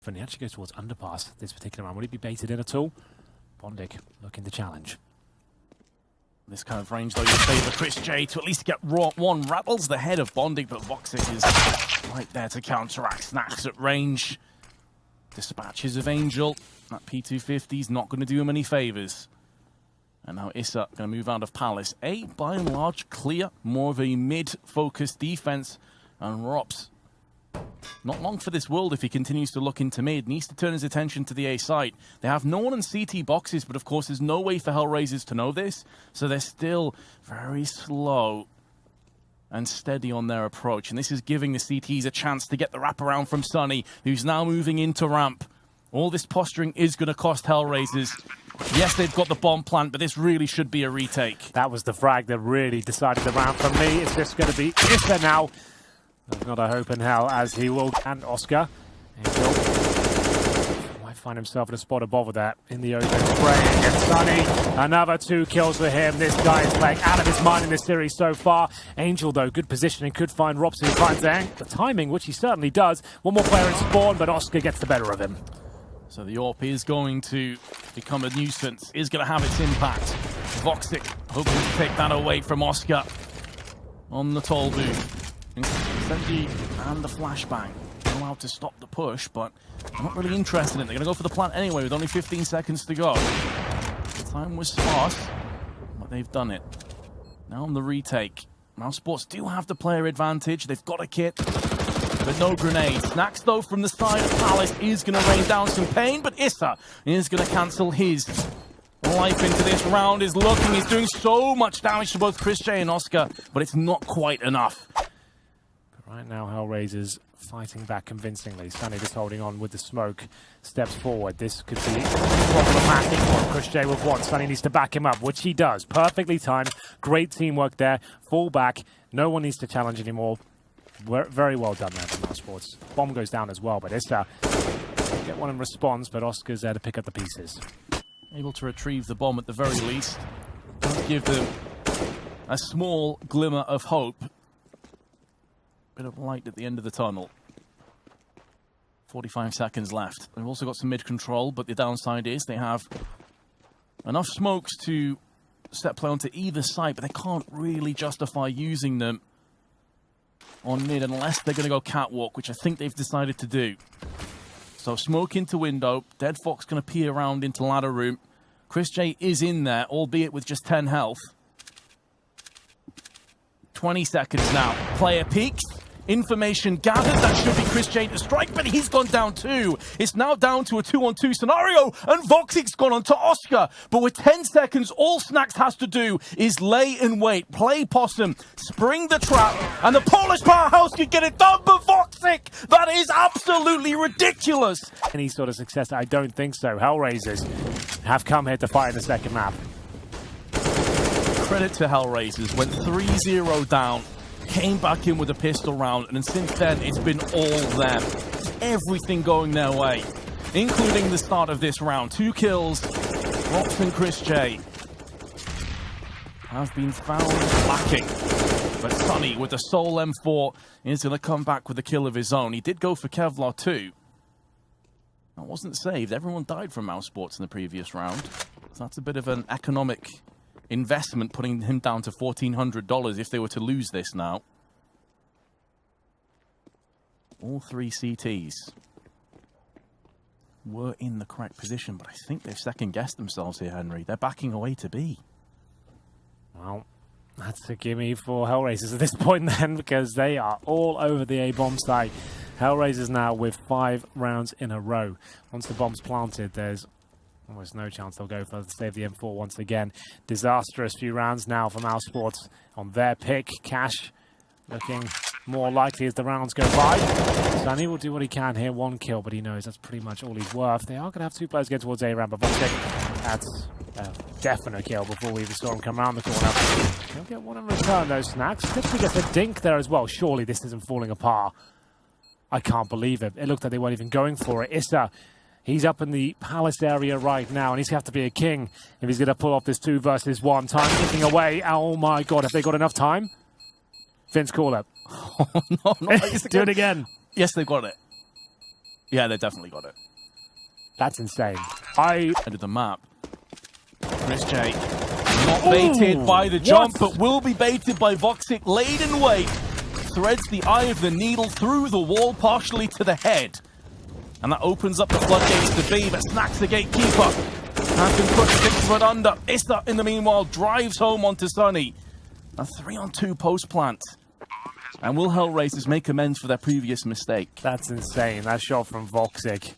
When he actually goes towards underpass this particular round, will he be baited in at all? Bondic looking to challenge. This kind of range, though, you favour Chris J to at least get one. Rattles the head of Bondic, but Voxic is right there to counteract. Snacks at range. Dispatches of Angel. That P250 is not going to do him any favours. And now Issa going to move out of Palace. A, by and large, clear. More of a mid-focused defense. And Rops, not long for this world if he continues to look into mid. Needs to turn his attention to the A site. They have no one in CT boxes, but of course there's no way for Hellraisers to know this. So they're still very slow and steady on their approach. And this is giving the CTs a chance to get the wraparound from Sunny, who's now moving into ramp. All this posturing is going to cost Hellraisers. Yes, they've got the bomb plant, but this really should be a retake. That was the frag that really decided the round for me. It's just going to be Issa now. There's not a hope in hell as he will. And Oscar. Angel might find himself in a spot above that in the open. Spraying against Sunny. Another 2 kills for him. This guy is playing out of his mind in this series so far. Angel, though, good positioning. Could find Robson. Who finds the timing, which he certainly does. One more player in spawn, but Oscar gets the better of him. So the AWP is going to become a nuisance. Is going to have its impact. Voxic hoping to take that away from Oscar on the toll booth. Senji and the flashbang allowed to stop the push, but I'm not really interested in it. They're going to go for the plant anyway with only 15 seconds to go. The time was sparse, but they've done it. Now on the retake. Mousesports do have the player advantage. They've got a kit, but no grenade. Snacks, though, from the side of Palace is going to rain down some pain, but Issa is going to cancel his life into this round. Is looking, he's doing so much damage to both Chris J and Oscar, but it's not quite enough. Right now, Hellraisers fighting back convincingly. Sunny just holding on with the smoke. Steps forward. This could be problematic for Chris J with one. Sunny needs to back him up, which he does. Perfectly timed. Great teamwork there. Fall back. No one needs to challenge anymore. Very well done there from Mousesports. Bomb goes down as well, but Issa get one in response, but Oscar's there to pick up the pieces. Able to retrieve the bomb at the very least. Give them a small glimmer of hope. Bit of light at the end of the tunnel. 45 seconds left. They've also got some mid-control, but the downside is they have enough smokes to set play onto either side, but they can't really justify using them on mid unless they're going to go catwalk, which I think they've decided to do. So smoke into window. Dead Fox going to peer around into ladder room. Chris J is in there, albeit with just 10 health. 20 seconds now. Player peeks. Information gathered. That should be Chris J to strike, but he's gone down too. It's now down to a 2-on-2 scenario, and Voxic's gone on to Oscar. But with 10 seconds, all Snacks has to do is lay in wait, play possum, spring the trap, and the Polish powerhouse can get it done. But Voxic, that is absolutely ridiculous. Any sort of success? I don't think so. Hellraisers have come here to fight in the second map. Credit to Hellraisers, went 3-0 down, came back in with a pistol round, and since then it's been all them. Everything going their way, including the start of this round. 2 kills, Rox and Chris J have been found lacking. But Sunny with the Soul M4 is going to come back with a kill of his own. He did go for Kevlar too. That wasn't saved. Everyone died from Mousesports in the previous round. So that's a bit of an economic investment, putting him down to $1,400 if they were to lose this now. All 3 CTs were in the correct position, but I think they've second-guessed themselves here, Henry. They're backing away to B. Well, that's a gimme for Hellraisers at this point then, because they are all over the A-bomb site. Hellraisers now with 5 rounds in a row. Once the bomb's planted, there's almost no chance they'll go for to save the M4 once again. Disastrous few rounds now for Mousesports on their pick. Cash looking more likely as the rounds go by. Sunny will do what he can here. 1 kill, but he knows that's pretty much all he's worth. They are going to have 2 players get towards A-ramp, but that's a definite kill before we even saw him come around the corner. He'll get one in return, though, Snacks. Typically gets a dink there as well. Surely this isn't falling apart. I can't believe it. It looked like they weren't even going for it. Issa, he's up in the Palace area right now, and he's going to have to be a king if he's going to pull off this 2 versus 1. Time ticking away. Oh my god, have they got enough time? Vince, call up. Oh, no, Do it again. Yes, they've got it. Yeah, they definitely got it. That's insane. End of the map. Chris J. Not baited by the jump, but will be baited by Voxic. Laid in wait. Threads the eye of the needle through the wall, partially to the head. And that opens up the floodgates to B, but Snack's the gatekeeper. Has been put 6 foot under. Issa, in the meanwhile, drives home onto Sunny. A 3-on-2 post plant. And will Hellraisers make amends for their previous mistake? That's insane. That shot from Voxic.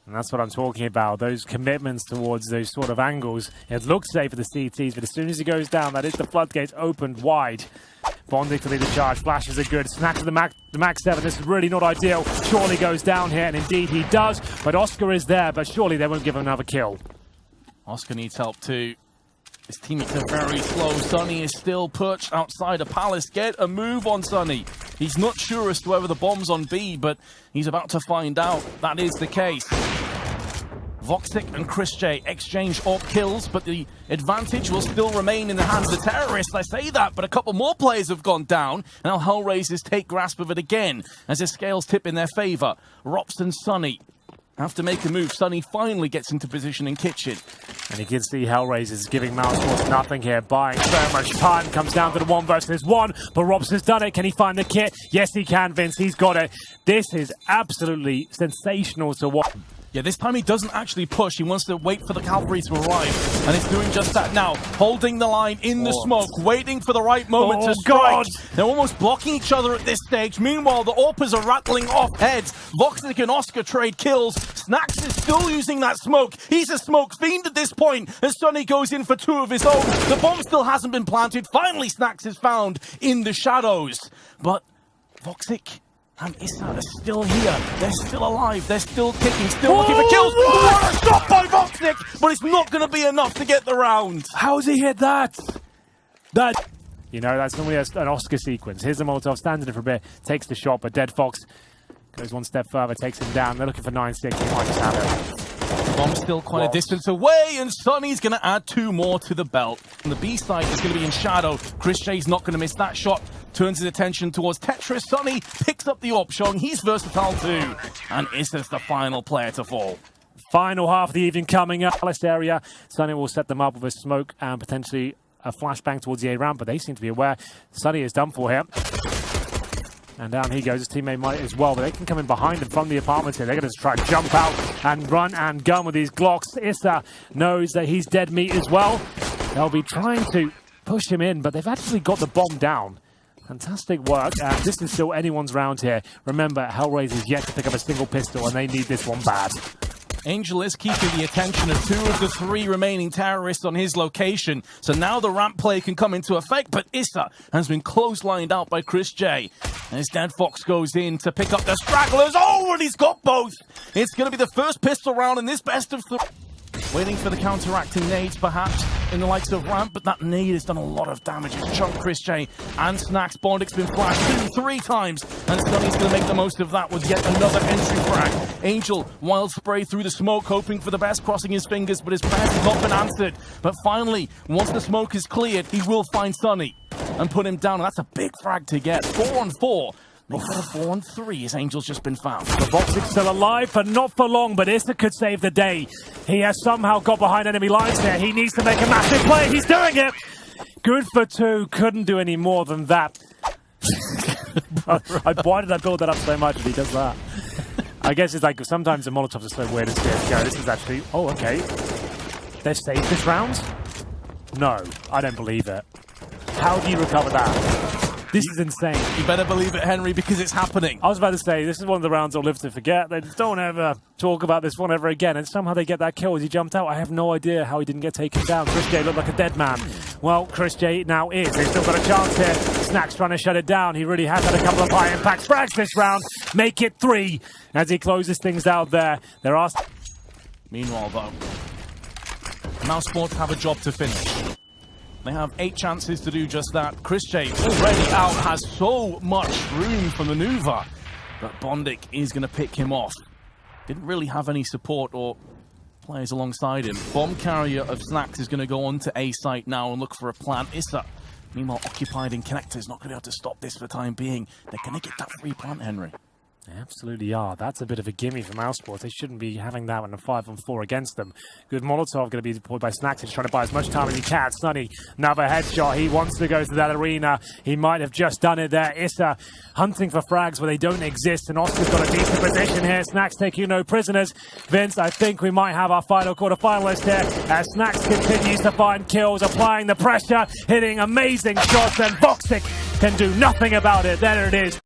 And that's what I'm talking about. Those commitments towards those sort of angles. It looks safe for the CTs, but as soon as he goes down, that is the floodgates opened wide. Bondic to lead the charge. Flashes are good. Snack to the Mac 7. This is really not ideal. Surely goes down here, and indeed he does. But Oscar is there, but surely they won't give him another kill. Oscar needs help too. His teammates are very slow. Sunny is still perched outside a palace. Get a move on Sunny. He's not sure as to whether the bomb's on B, but he's about to find out. That is the case. Voxic and Chris J exchange AWP kills, but the advantage will still remain in the hands of the terrorists. I say that, but a couple more players have gone down, and now Hellraisers take grasp of it again as the scales tip in their favor. Rops and Sunny have to make a move. Sunny finally gets into position in kitchen. And you can see Hellraisers giving Mousesports nothing here, buying so much time. Comes down to the 1 versus 1, but Robs has done it. Can he find the kit? Yes, he can, Vince. He's got it. This is absolutely sensational to watch. Yeah, this time he doesn't actually push. He wants to wait for the cavalry to arrive. And it's doing just that now. Holding the line in the smoke, waiting for the right moment to strike. God. They're almost blocking each other at this stage. Meanwhile, the AWPers are rattling off heads. Voxic and Oscar trade kills. Snacks is still using that smoke. He's a smoke fiend at this point as Sunny goes in for 2 of his own. The bomb still hasn't been planted. Finally, Snacks is found in the shadows. But Voxic and Issa are still here. They're still alive. They're still kicking, still looking for kills. What a shot by Voxic, but it's not going to be enough to get the round. How's he hit that? You know, that's normally an Oscar sequence. Here's the Molotov, standing for a bit, takes the shot, but Dead Fox goes 1 step further, takes him down. They're looking for 9-6. He might just have it. Bomb's still quite a distance away, and Sunny's going to add 2 more to the belt. And the B side is going to be in shadow. Chris J's not going to miss that shot. Turns his attention towards Tetris. Sunny picks up the AWP, showing he's versatile too. And Issa's the final player to fall. Final half of the evening coming up. Palace area. Sunny will set them up with a smoke and potentially a flashbang towards the A ramp, but they seem to be aware. Sunny is done for here. And down he goes. His teammate might as well, but they can come in behind him from the apartments here. They're going to try to jump out and run and gun with these Glocks. Issa knows that he's dead meat as well. They'll be trying to push him in, but they've actually got the bomb down. Fantastic work, and this is still anyone's round here. Remember, Hellraiser's yet to pick up a single pistol, and they need this one bad. Angel is keeping the attention of 2 of the 3 remaining terrorists on his location, so now the ramp play can come into effect, but Issa has been clotheslined out by Chris J. As Dead Fox goes in to pick up the stragglers. Oh, and he's got both! It's going to be the first pistol round in this best of 3. Waiting for the counteracting nades, perhaps, in the likes of Ramp, but that nade has done a lot of damage. It's chunked Chris J and Snacks. Bondic's been flashed 2, 3 times, and Sunny's going to make the most of that with yet another entry frag. Angel, wild spray through the smoke, hoping for the best, crossing his fingers, but his prayers have not been answered. But finally, once the smoke is cleared, he will find Sunny and put him down, and that's a big frag to get. 4 on 4. Make that a 4 on 3 as Angel's just been found. The Voxic's still alive, but not for long, but Issa could save the day. He has somehow got behind enemy lines there. He needs to make a massive play. He's doing it. Good for 2. Couldn't do any more than that. Why did I build that up so much that he does that? I guess it's like sometimes the Molotovs are so weird in CSGO. This is actually... Oh, okay. They've saved this round? No, I don't believe it. How do you recover that? This is insane. You better believe it, Henry, because it's happening. I was about to say, this is one of the rounds I'll live to forget. They don't ever talk about this one ever again. And somehow they get that kill as he jumped out. I have no idea how he didn't get taken down. Chris J looked like a dead man. Well, Chris J now is. They've still got a chance here. Snack's trying to shut it down. He really has had a couple of high impact frags this round. Make it 3 as he closes things out there. There are... Meanwhile, though, Mousesports have a job to finish. They have 8 chances to do just that. Chris J already out, has so much room for maneuver, but Bondic is going to pick him off. Didn't really have any support or players alongside him. Bomb carrier of Snacks is going to go on to A site now and look for a plant. Issa, meanwhile, occupied in connectors, not going to be able to stop this for the time being. They're going to get that free plant, Henry. They absolutely are. That's a bit of a gimme for Mousesports. They shouldn't be having that in a 5-on-4 against them. Good Molotov going to be deployed by Snacks. He's trying to buy as much time as he can. Sunny, another headshot. He wants to go to that arena. He might have just done it there. Issa hunting for frags where they don't exist, and Oscar's got a decent position here. Snacks taking no prisoners. Vince, I think we might have our final quarter-finalist here as Snacks continues to find kills, applying the pressure, hitting amazing shots, and Voxic can do nothing about it. There it is.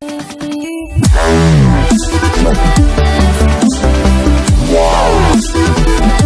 Wow.